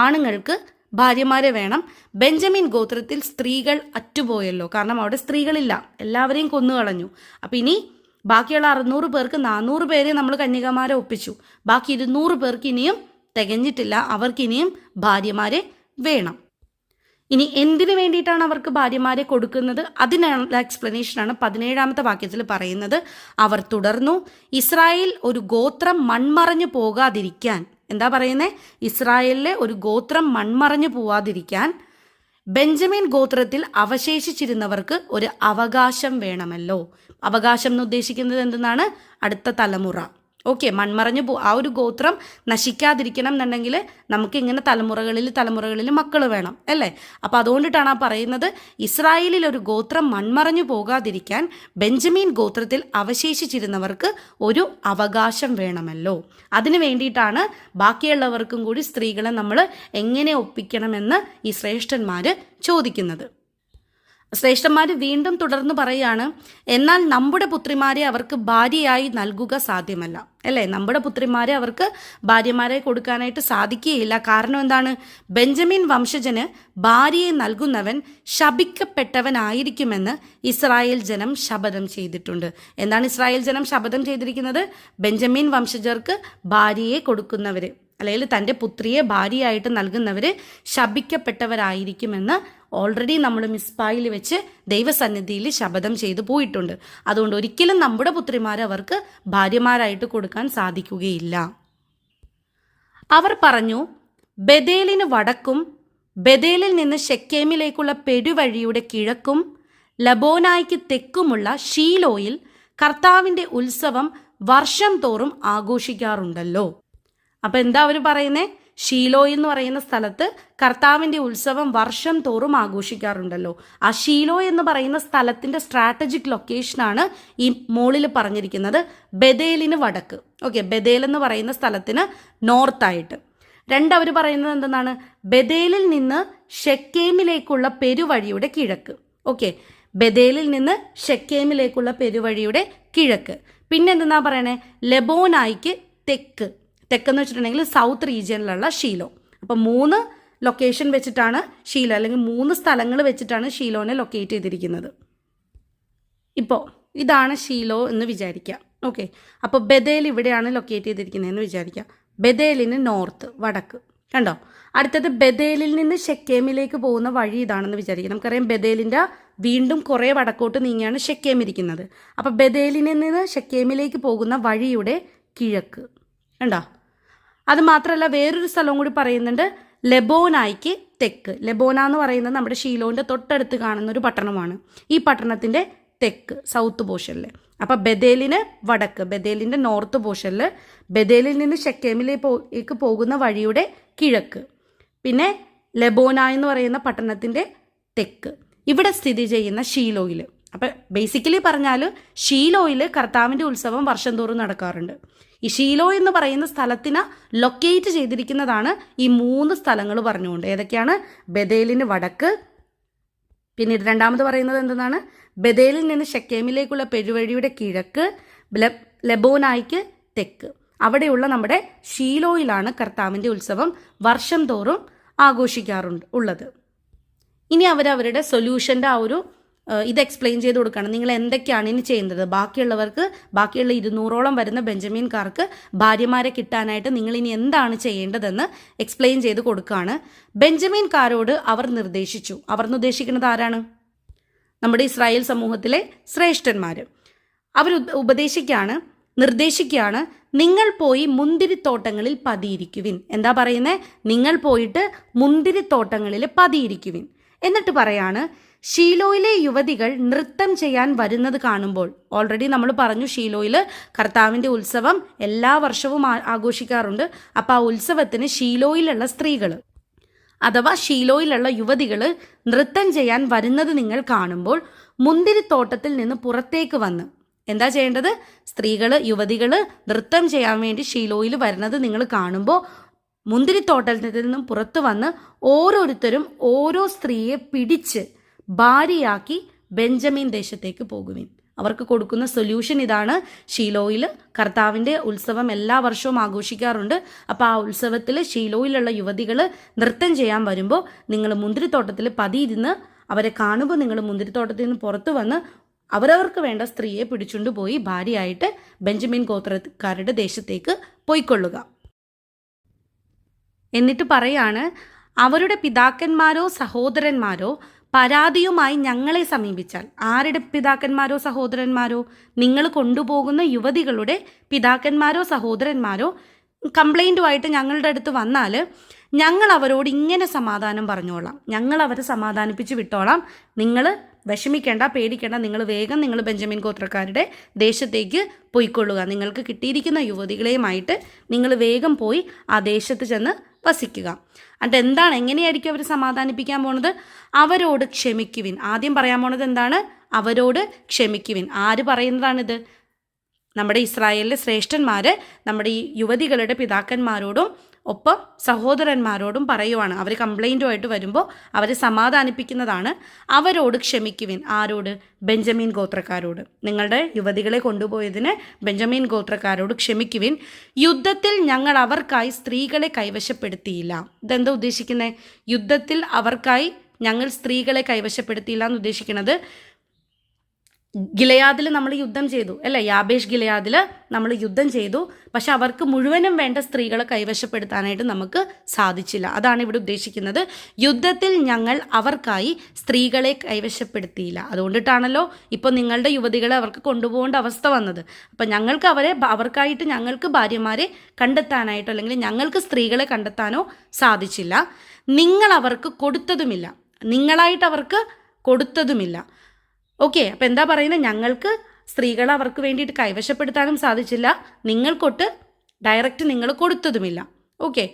ആണുങ്ങൾക്ക് ഭാര്യമാരെ വേണം. ബെഞ്ചമിൻ ഗോത്രത്തിൽ സ്ത്രീകൾ അറ്റുപോയല്ലോ, കാരണം അവിടെ സ്ത്രീകളില്ല, എല്ലാവരെയും കൊന്നുകളഞ്ഞു. അപ്പം ഇനി ബാക്കിയുള്ള 600 പേർക്ക് 400 പേരെ നമ്മൾ കന്യകമാരെ ഒപ്പിച്ചു. ബാക്കി 200 പേർക്ക് ഇനിയും തികഞ്ഞിട്ടില്ല, അവർക്കിനിയും ഭാര്യമാരെ വേണം. ഇനി എന്തിനു വേണ്ടിയിട്ടാണ് അവർക്ക് ഭാര്യമാരെ കൊടുക്കുന്നത്? അതിനുള്ള എക്സ്പ്ലനേഷനാണ് 17-ാമത്തെ വാക്യത്തിൽ പറയുന്നത്. അവർ തുടർന്നു, ഇസ്രായേൽ ഒരു ഗോത്രം മൺമറഞ്ഞു പോകാതിരിക്കാൻ, എന്താ പറയുന്നത്? ഇസ്രായേലിലെ ഒരു ഗോത്രം മൺമറഞ്ഞു പോവാതിരിക്കാൻ ബെഞ്ചമിൻ ഗോത്രത്തിൽ അവശേഷിച്ചിരുന്നവർക്ക് ഒരു അവകാശം വേണമല്ലോ. അവകാശം എന്ന് ഉദ്ദേശിക്കുന്നത് എന്തെന്നാണ്? അടുത്ത തലമുറ. ഓക്കെ, മൺമറഞ്ഞു ആ ഒരു ഗോത്രം നശിക്കാതിരിക്കണം എന്നുണ്ടെങ്കിൽ നമുക്ക് ഇങ്ങനെ തലമുറകളിൽ മക്കൾ വേണം അല്ലേ? അപ്പോൾ അതുകൊണ്ടിട്ടാണ് ആ പറയുന്നത്, ഇസ്രായേലിൽ ഒരു ഗോത്രം മൺമറഞ്ഞു പോകാതിരിക്കാൻ ബെഞ്ചമിൻ ഗോത്രത്തിൽ അവശേഷിച്ചിരുന്നവർക്ക് ഒരു അവകാശം വേണമല്ലോ. അതിനു വേണ്ടിയിട്ടാണ് ബാക്കിയുള്ളവർക്കും കൂടി സ്ത്രീകളെ നമ്മൾ എങ്ങനെ ഒപ്പിക്കണമെന്ന് ഈ ശ്രേഷ്ഠന്മാർ ചോദിക്കുന്നത്. ശ്രേഷ്ഠന്മാർ വീണ്ടും തുടർന്ന് പറയുകയാണ്, എന്നാൽ നമ്മുടെ പുത്രിമാരെ അവർക്ക് ഭാര്യയായി നൽകുക സാധ്യമല്ല. അല്ലേ? നമ്മുടെ പുത്രിമാരെ അവർക്ക് ഭാര്യമാരെ കൊടുക്കാനായിട്ട് സാധിക്കുകയില്ല. കാരണം എന്താണ്? ബെഞ്ചമിൻ വംശജന് ഭാര്യയെ നൽകുന്നവൻ ശപിക്കപ്പെട്ടവനായിരിക്കുമെന്ന് ഇസ്രായേൽ ജനം ശപഥം ചെയ്തിട്ടുണ്ട്. എന്താണ് ഇസ്രായേൽ ജനം ശപഥം ചെയ്തിരിക്കുന്നത്? ബെഞ്ചമിൻ വംശജർക്ക് ഭാര്യയെ കൊടുക്കുന്നവർ, അല്ലെങ്കിൽ തൻ്റെ പുത്രിയെ ഭാര്യയായിട്ട് നൽകുന്നവർ ശപിക്കപ്പെട്ടവരായിരിക്കുമെന്ന് ഓൾറെഡി നമ്മൾ മിസ്പായിൽ വെച്ച് ദൈവസന്നിധിയിൽ ശപഥം ചെയ്തു പോയിട്ടുണ്ട്. അതുകൊണ്ട് ഒരിക്കലും നമ്മുടെ പുത്രിമാരെ അവർക്ക് ഭാര്യമാരായിട്ട് കൊടുക്കാൻ സാധിക്കുകയില്ല. അവർ പറഞ്ഞു, ബെതേലിന് വടക്കും ബെതേലിൽ നിന്ന് ഷെക്കേമിലേക്കുള്ള പെരുവഴിയുടെ കിഴക്കും ലബോനായ്ക്ക് തെക്കുമുള്ള ഷീലോയിൽ കർത്താവിൻ്റെ ഉത്സവം വർഷം തോറും ആഘോഷിക്കാറുണ്ടല്ലോ. അപ്പം എന്താ അവർ പറയുന്നത്? ഷീലോ എന്ന് പറയുന്ന സ്ഥലത്ത് കർത്താവിൻ്റെ ഉത്സവം വർഷം തോറും ആഘോഷിക്കാറുണ്ടല്ലോ. ആ ഷീലോ എന്ന് പറയുന്ന സ്ഥലത്തിൻ്റെ സ്ട്രാറ്റജിക് ലൊക്കേഷനാണ് ഈ മോളിൽ പറഞ്ഞിരിക്കുന്നത്, ബെതേലിന് വടക്ക്. ഓക്കെ, ബെതേൽ എന്ന് പറയുന്ന സ്ഥലത്തിന് നോർത്തായിട്ട്. അവർ പറയുന്നത് എന്തെന്നാണ്? ബെതേലിൽ നിന്ന് ഷെക്കേമിലേക്കുള്ള പെരുവഴിയുടെ കിഴക്ക്. ഓക്കെ, ബെതേലിൽ നിന്ന് ഷെക്കേമിലേക്കുള്ള പെരുവഴിയുടെ കിഴക്ക്. പിന്നെ എന്തെന്നാ പറയണേ? ലെബോനായിക്ക് തെക്ക്. തെക്കെന്ന് വെച്ചിട്ടുണ്ടെങ്കിൽ സൗത്ത് റീജിയനിലുള്ള ഷീലോ. അപ്പം 3 ലൊക്കേഷൻ വെച്ചിട്ടാണ് ഷീലോ, അല്ലെങ്കിൽ 3 സ്ഥലങ്ങൾ വെച്ചിട്ടാണ് ഷീലോനെ ലൊക്കേറ്റ് ചെയ്തിരിക്കുന്നത്. ഇപ്പോൾ ഇതാണ് ഷീലോ എന്ന് വിചാരിക്കുക. ഓക്കെ, അപ്പോൾ ബെതേൽ ഇവിടെയാണ് ലൊക്കേറ്റ് ചെയ്തിരിക്കുന്നതെന്ന് വിചാരിക്കുക. ബെതേലിന് നോർത്ത്, വടക്ക്. കണ്ടോ? അടുത്തത് ബെതേലിൽ നിന്ന് ഷെക്കേമിലേക്ക് പോകുന്ന വഴി ഇതാണെന്ന് വിചാരിക്കുക. നമുക്കറിയാം ബെതേലിൻ്റെ വീണ്ടും കുറേ വടക്കോട്ട് നീങ്ങിയാണ് ഷെക്കേം ഇരിക്കുന്നത്. അപ്പോൾ ബെതേലിൽ നിന്ന് ഷെക്കേമിലേക്ക് പോകുന്ന വഴിയുടെ കിഴക്ക്. കണ്ടോ? അത് മാത്രമല്ല വേറൊരു സ്ഥലവും കൂടി പറയുന്നുണ്ട്, ലെബോനായ്ക്ക് തെക്ക്. ലെബോന എന്ന് പറയുന്നത് നമ്മുടെ ഷീലോൻ്റെ തൊട്ടടുത്ത് കാണുന്ന ഒരു പട്ടണമാണ്. ഈ പട്ടണത്തിൻ്റെ തെക്ക്, സൗത്ത് പോർഷനിൽ. അപ്പം ബെതേലിന് വടക്ക്, ബെതേലിൻ്റെ നോർത്ത് പോർഷനിൽ, ബെതേലിൽ നിന്ന് ഷെക്കേമിലേക്ക് പോകുന്ന വഴിയുടെ കിഴക്ക്, പിന്നെ ലെബോന എന്ന് പറയുന്ന പട്ടണത്തിൻ്റെ തെക്ക്, ഇവിടെ സ്ഥിതി ചെയ്യുന്ന ഷീലോയിൽ. അപ്പം ബേസിക്കലി പറഞ്ഞാൽ ഷീലോയിൽ കർത്താവിൻ്റെ ഉത്സവം വർഷം തോറും നടക്കാറുണ്ട്. ഈ ഷീലോ എന്ന് പറയുന്ന സ്ഥലത്തിന് ലൊക്കേറ്റ് ചെയ്തിരിക്കുന്നതാണ് ഈ 3 സ്ഥലങ്ങൾ പറഞ്ഞുകൊണ്ട്. ഏതൊക്കെയാണ്? ബെതേലിന് വടക്ക്, പിന്നീട് രണ്ടാമത് പറയുന്നത് എന്താണ്? ബെതേലിൽ നിന്ന് ഷെക്കേമിലേക്കുള്ള പെരുവഴിയുടെ കിഴക്ക്, ലെബോനായ്ക്ക് തെക്ക്. അവിടെയുള്ള നമ്മുടെ ഷീലോയിലാണ് കർത്താവിൻ്റെ ഉത്സവം വർഷം തോറും ഉള്ളത്. ഇനി അവരവരുടെ സൊല്യൂഷൻ്റെ ആ ഒരു ഇത് എക്സ്പ്ലെയിൻ ചെയ്ത് കൊടുക്കണം. നിങ്ങൾ എന്തൊക്കെയാണ് ഇനി ചെയ്യുന്നത്, ബാക്കിയുള്ള 200ഓളം വരുന്ന ബെഞ്ചമിൻകാർക്ക് ഭാര്യമാരെ കിട്ടാനായിട്ട് നിങ്ങൾ ഇനി എന്താണ് ചെയ്യേണ്ടതെന്ന് എക്സ്പ്ലെയിൻ ചെയ്ത് കൊടുക്കുകയാണ്. ബെഞ്ചമിൻകാരോട് അവർ നിർദ്ദേശിച്ചു. അവർ ഉദ്ദേശിക്കുന്നത് ആരാണ്? നമ്മുടെ ഇസ്രായേൽ സമൂഹത്തിലെ ശ്രേഷ്ഠന്മാർ. അവർ നിർദ്ദേശിക്കുകയാണ്, നിങ്ങൾ പോയി മുന്തിരിത്തോട്ടങ്ങളിൽ പതിയിരിക്കുവിൻ. എന്താ പറയുന്നത്? നിങ്ങൾ പോയിട്ട് മുന്തിരിത്തോട്ടങ്ങളിൽ പതിയിരിക്കുവിൻ. എന്നിട്ട് പറയാണ്, ഷീലോയിലെ യുവതികൾ നൃത്തം ചെയ്യാൻ വരുന്നത് കാണുമ്പോൾ, ഓൾറെഡി നമ്മൾ പറഞ്ഞു ഷീലോയിൽ കർത്താവിൻ്റെ ഉത്സവം എല്ലാ വർഷവും ആഘോഷിക്കാറുണ്ട്. അപ്പോൾ ആ ഉത്സവത്തിന് ഷീലോയിലുള്ള സ്ത്രീകൾ അഥവാ ഷീലോയിലുള്ള യുവതികൾ നൃത്തം ചെയ്യാൻ വരുന്നത് നിങ്ങൾ കാണുമ്പോൾ മുന്തിരിത്തോട്ടത്തിൽ നിന്ന് പുറത്തേക്ക് വന്ന് എന്താ ചെയ്യേണ്ടത്? യുവതികൾ നൃത്തം ചെയ്യാൻ വേണ്ടി ഷീലോയിൽ വരുന്നത് നിങ്ങൾ കാണുമ്പോൾ മുന്തിരിത്തോട്ടത്തിൽ നിന്നും പുറത്തു വന്ന് ഓരോരുത്തരും ഓരോ സ്ത്രീയെ പിടിച്ച് ഭാര്യയാക്കി ബെഞ്ചമിൻ ദേശത്തേക്ക് പോകുവിൻ. അവർക്ക് കൊടുക്കുന്ന സൊല്യൂഷൻ ഇതാണ്. ഷീലോയിൽ കർത്താവിൻ്റെ ഉത്സവം എല്ലാ വർഷവും ആഘോഷിക്കാറുണ്ട്. അപ്പോൾ ആ ഉത്സവത്തിൽ ഷീലോയിലുള്ള യുവതികൾ നൃത്തം ചെയ്യാൻ വരുമ്പോൾ നിങ്ങൾ മുന്തിരിത്തോട്ടത്തിൽ പതിയിരുന്ന് അവരെ കാണുമ്പോൾ നിങ്ങൾ മുന്തിരിത്തോട്ടത്തിൽ നിന്ന് പുറത്തു വന്ന് അവരവർക്ക് വേണ്ട സ്ത്രീയെ പിടിച്ചുകൊണ്ട് പോയി ഭാര്യയായിട്ട് ബെഞ്ചമിൻ ഗോത്രക്കാരുടെ ദേശത്തേക്ക് പോയിക്കൊള്ളുക. എന്നിട്ട് പറയാണ്, അവരുടെ പിതാക്കന്മാരോ സഹോദരന്മാരോ പരാതിയുമായി ഞങ്ങളെ സമീപിച്ചാൽ. ആരുടെ പിതാക്കന്മാരോ സഹോദരന്മാരോ? നിങ്ങൾ കൊണ്ടുപോകുന്ന യുവതികളുടെ പിതാക്കന്മാരോ സഹോദരന്മാരോ കംപ്ലൈൻറ്റുമായിട്ട് ഞങ്ങളുടെ അടുത്ത് വന്നാൽ ഞങ്ങൾ അവരോട് ഇങ്ങനെ സമാധാനം പറഞ്ഞോളാം, ഞങ്ങൾ അവരെ സമാധാനിപ്പിച്ച് വിട്ടോളാം. നിങ്ങൾ വിഷമിക്കേണ്ട, പേടിക്കേണ്ട, നിങ്ങൾ ബെഞ്ചമിൻ ഗോത്രക്കാരുടെ ദേശത്തേക്ക് പോയിക്കൊള്ളുക. നിങ്ങൾക്ക് കിട്ടിയിരിക്കുന്ന യുവതികളെയുമായിട്ട് നിങ്ങൾ വേഗം പോയി ആ ദേശത്ത് ചെന്ന് വസിക്കുക. എന്നിട്ട് എങ്ങനെയായിരിക്കും അവർ സമാധാനിപ്പിക്കാൻ പോണത്? അവരോട് ക്ഷമിക്കുവിൻ. ആദ്യം പറയാൻ പോണത് എന്താണ്? അവരോട് ക്ഷമിക്കുവിൻ. ആര് പറയുന്നതാണിത്? നമ്മുടെ ഇസ്രായേലിലെ ശ്രേഷ്ഠന്മാർ നമ്മുടെ ഈ യുവതികളുടെ പിതാക്കന്മാരോടും ഒപ്പം സഹോദരന്മാരോടും പറയുവാണ്. അവർ കംപ്ലൈൻറ്റുമായിട്ട് വരുമ്പോൾ അവരെ സമാധാനിപ്പിക്കുന്നതാണ്. അവരോട് ക്ഷമിക്കുവിൻ. ആരോട്? ബെഞ്ചമിൻ ഗോത്രക്കാരോട്. നിങ്ങളുടെ യുവതികളെ കൊണ്ടുപോയതിന് ബെഞ്ചമിൻ ഗോത്രക്കാരോട് ക്ഷമിക്കുവിൻ. യുദ്ധത്തിൽ ഞങ്ങൾ അവർക്കായി സ്ത്രീകളെ കൈവശപ്പെടുത്തിയില്ല. ഇതെന്താ ഉദ്ദേശിക്കുന്നത്? യുദ്ധത്തിൽ അവർക്കായി ഞങ്ങൾ സ്ത്രീകളെ കൈവശപ്പെടുത്തിയില്ല എന്ന് ഉദ്ദേശിക്കുന്നത്, ഗിലയാദിൽ നമ്മൾ യുദ്ധം ചെയ്തു അല്ലേ? യാബേഷ് ഗിലയാദിൽ നമ്മൾ യുദ്ധം ചെയ്തു. പക്ഷെ അവർക്ക് മുഴുവനും വേണ്ട സ്ത്രീകളെ കൈവശപ്പെടുത്താനായിട്ട് നമുക്ക് സാധിച്ചില്ല. അതാണ് ഇവിടെ ഉദ്ദേശിക്കുന്നത്. യുദ്ധത്തിൽ ഞങ്ങൾ അവർക്കായി സ്ത്രീകളെ കൈവശപ്പെടുത്തിയില്ല. അതുകൊണ്ടിട്ടാണല്ലോ ഇപ്പോൾ നിങ്ങളുടെ യുവതികളെ അവർക്ക് കൊണ്ടുപോകേണ്ട അവസ്ഥ വന്നത്. അപ്പം അവർക്കായിട്ട് ഞങ്ങൾക്ക് ഭാര്യമാരെ കണ്ടെത്താനായിട്ടോ അല്ലെങ്കിൽ ഞങ്ങൾക്ക് സ്ത്രീകളെ കണ്ടെത്താനോ സാധിച്ചില്ല. നിങ്ങൾ അവർക്ക് കൊടുത്തതുമില്ല, നിങ്ങളായിട്ട് അവർക്ക് കൊടുത്തതുമില്ല. ഓക്കെ, അപ്പോൾ എന്താ പറയുന്നത്? ഞങ്ങൾക്ക് സ്ത്രീകളെ അവർക്ക് വേണ്ടിയിട്ട് കൈവശപ്പെടുത്താനും സാധിച്ചില്ല, നിങ്ങൾക്കൊട്ട് ഡയറക്റ്റ് നിങ്ങൾ കൊടുത്തതുമില്ല. ഓക്കെ,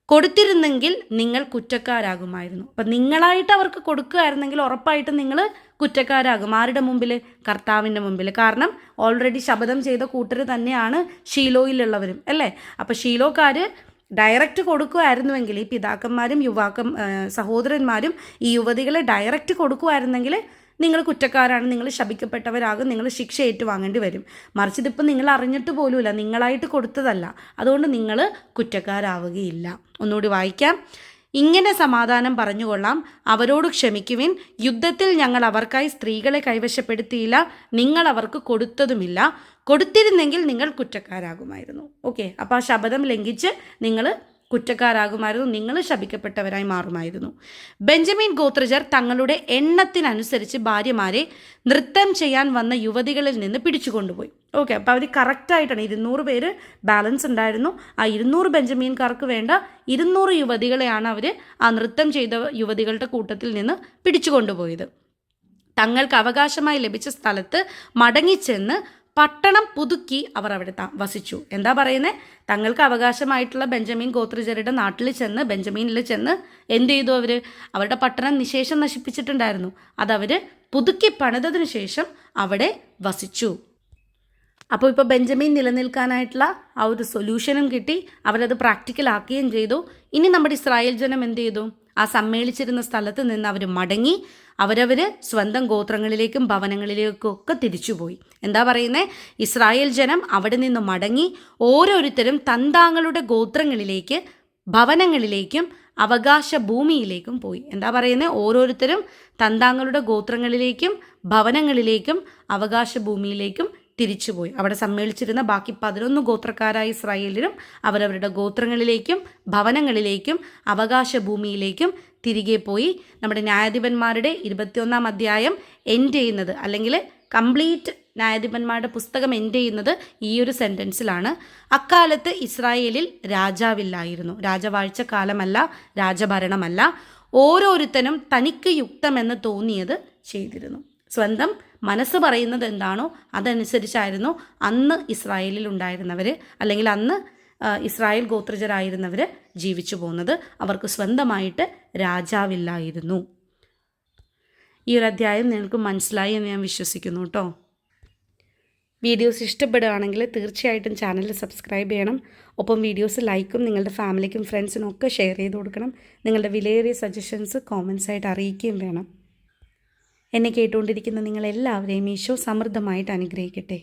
കൊടുത്തിരുന്നെങ്കിൽ നിങ്ങൾ കുറ്റക്കാരാകുമായിരുന്നു. അപ്പം നിങ്ങളായിട്ട് അവർക്ക് കൊടുക്കുകയായിരുന്നെങ്കിൽ ഉറപ്പായിട്ടും നിങ്ങൾ കുറ്റക്കാരാകും. ആരുടെ മുമ്പിൽ? കർത്താവിൻ്റെ മുമ്പിൽ. കാരണം ഓൾറെഡി ശപഥം ചെയ്ത കൂട്ടർ തന്നെയാണ് ഷീലോയിലുള്ളവരും അല്ലേ? അപ്പോൾ ഷീലോക്കാർ ഡയറക്റ്റ് കൊടുക്കുമായിരുന്നുവെങ്കിൽ, ഈ പിതാക്കന്മാരും സഹോദരന്മാരും ഈ യുവതികളെ ഡയറക്റ്റ് കൊടുക്കുമായിരുന്നെങ്കിൽ നിങ്ങൾ കുറ്റക്കാരാണ്, നിങ്ങൾ ശപിക്കപ്പെട്ടവരാകും, നിങ്ങൾ ശിക്ഷ ഏറ്റുവാങ്ങേണ്ടി വരും. മറിച്ച് ഇതിപ്പോൾ നിങ്ങൾ അറിഞ്ഞിട്ട് പോലുമില്ല, നിങ്ങളായിട്ട് കൊടുത്തതല്ല, അതുകൊണ്ട് നിങ്ങൾ കുറ്റക്കാരാവുകയില്ല. ഒന്നുകൂടി വായിക്കാം. ഇങ്ങനെ സമാധാനം പറഞ്ഞുകൊള്ളാം, അവരോട് ക്ഷമിക്കുവിൻ. യുദ്ധത്തിൽ ഞങ്ങൾ അവർക്കായി സ്ത്രീകളെ കൈവശപ്പെടുത്തിയില്ല, നിങ്ങൾ അവർക്ക് കൊടുത്തതുമില്ല. കൊടുത്തിരുന്നെങ്കിൽ നിങ്ങൾ കുറ്റക്കാരാകുമായിരുന്നു. ഓക്കെ, അപ്പോൾ ആ ശപഥം ലംഘിച്ച് നിങ്ങൾ കുറ്റക്കാരാകുമായിരുന്നു, നിങ്ങൾ ശപിക്കപ്പെട്ടവരായി മാറുമായിരുന്നു. ബെഞ്ചമിൻ ഗോത്രജർ തങ്ങളുടെ എണ്ണത്തിനനുസരിച്ച് ഭാര്യമാരെ നൃത്തം ചെയ്യാൻ വന്ന യുവതികളിൽ നിന്ന് പിടിച്ചുകൊണ്ടുപോയി. ഓക്കെ, അപ്പോൾ അവർ കറക്റ്റായിട്ടാണ് 200 പേര് ബാലൻസ് ഉണ്ടായിരുന്നു. ആ 200 ബെഞ്ചമീൻകാർക്ക് വേണ്ട 200 യുവതികളെയാണ് അവർ ആ നൃത്തം ചെയ്ത യുവതികളുടെ കൂട്ടത്തിൽ നിന്ന് പിടിച്ചുകൊണ്ടുപോയത്. തങ്ങൾക്ക് അവകാശമായി ലഭിച്ച സ്ഥലത്ത് മടങ്ങിച്ചെന്ന് പട്ടണം പുതുക്കി അവർ അവിടെ വസിച്ചു. എന്താ പറയുന്നത്? തങ്ങൾക്ക് അവകാശമായിട്ടുള്ള ബെഞ്ചമിൻ ഗോത്രജരുടെ ബെഞ്ചമീനിൽ ചെന്ന് എന്ത് ചെയ്തു? അവരുടെ പട്ടണം നിശേഷം നശിപ്പിച്ചിട്ടുണ്ടായിരുന്നു. അതവർ പുതുക്കി പണിതതിനു ശേഷം അവിടെ വസിച്ചു. അപ്പോൾ ഇപ്പോൾ ബെഞ്ചമിൻ നിലനിൽക്കാനായിട്ടുള്ള ആ ഒരു സൊല്യൂഷനും കിട്ടി, അവരത് പ്രാക്ടിക്കലാക്കുകയും ചെയ്തു. ഇനി നമ്മുടെ ഇസ്രായേൽ ജനം എന്ത് ചെയ്തു? ആ സമ്മേളിച്ചിരുന്ന സ്ഥലത്ത് നിന്ന് അവർ മടങ്ങി അവരവർ സ്വന്തം ഗോത്രങ്ങളിലേക്കും ഭവനങ്ങളിലേക്കും ഒക്കെ തിരിച്ചുപോയി. എന്താ പറയുന്നത്? ഇസ്രായേൽ ജനം അവിടെ നിന്ന് മടങ്ങി ഓരോരുത്തരും തന്താങ്ങളുടെ ഗോത്രങ്ങളിലേക്ക്, ഭവനങ്ങളിലേക്കും അവകാശ ഭൂമിയിലേക്കും പോയി. എന്താ പറയുന്നത്? ഓരോരുത്തരും തന്താങ്ങളുടെ ഗോത്രങ്ങളിലേക്കും ഭവനങ്ങളിലേക്കും അവകാശ ഭൂമിയിലേക്കും തിരിച്ചുപോയി. അവിടെ സമ്മേളിച്ചിരുന്ന ബാക്കി 11 ഗോത്രക്കാരായ ഇസ്രായേലിനും അവരവരുടെ ഗോത്രങ്ങളിലേക്കും ഭവനങ്ങളിലേക്കും അവകാശ ഭൂമിയിലേക്കും തിരികെ പോയി. നമ്മുടെ ന്യായാധിപന്മാരുടെ 21-ാം അധ്യായം എൻഡ് ചെയ്യുന്നത്, അല്ലെങ്കിൽ കംപ്ലീറ്റ് ന്യായാധിപന്മാരുടെ പുസ്തകം എൻഡ് ചെയ്യുന്നത് ഈ ഒരു സെൻറ്റൻസിലാണ്. അക്കാലത്ത് ഇസ്രായേലിൽ രാജാവില്ലായിരുന്നു. രാജവാഴ്ച കാലമല്ല, രാജഭരണമല്ല. ഓരോരുത്തനും തനിക്ക് യുക്തമെന്ന് തോന്നിയത് ചെയ്തിരുന്നു. സ്വന്തം മനസ്സ് പറയുന്നത് എന്താണോ അതനുസരിച്ചായിരുന്നു അന്ന് ഇസ്രായേലിൽ ഉണ്ടായിരുന്നവർ, അല്ലെങ്കിൽ അന്ന് ഇസ്രായേൽ ഗോത്രജരായിരുന്നവർ ജീവിച്ചു പോകുന്നത്. അവർക്ക് സ്വന്തമായിട്ട് രാജാവില്ലായിരുന്നു. ഈ ഒരു അധ്യായം നിങ്ങൾക്ക് മനസ്സിലായി എന്ന് ഞാൻ വിശ്വസിക്കുന്നു കേട്ടോ. വീഡിയോസ് ഇഷ്ടപ്പെടുകയാണെങ്കിൽ തീർച്ചയായിട്ടും ചാനൽ സബ്സ്ക്രൈബ് ചെയ്യണം. ഒപ്പം വീഡിയോസ് ലൈക്കും നിങ്ങളുടെ ഫാമിലിക്കും ഫ്രണ്ട്സിനും ഒക്കെ ഷെയർ ചെയ്ത് കൊടുക്കണം. നിങ്ങളുടെ വിലയേറിയ സജഷൻസ് കോമൻസ് ആയിട്ട് അറിയിക്കുകയും വേണം. എന്നെ കേട്ടുകൊണ്ടിരിക്കുന്ന നിങ്ങളെല്ലാവരെയും ഈശോ സമൃദ്ധമായിട്ട് അനുഗ്രഹിക്കട്ടെ.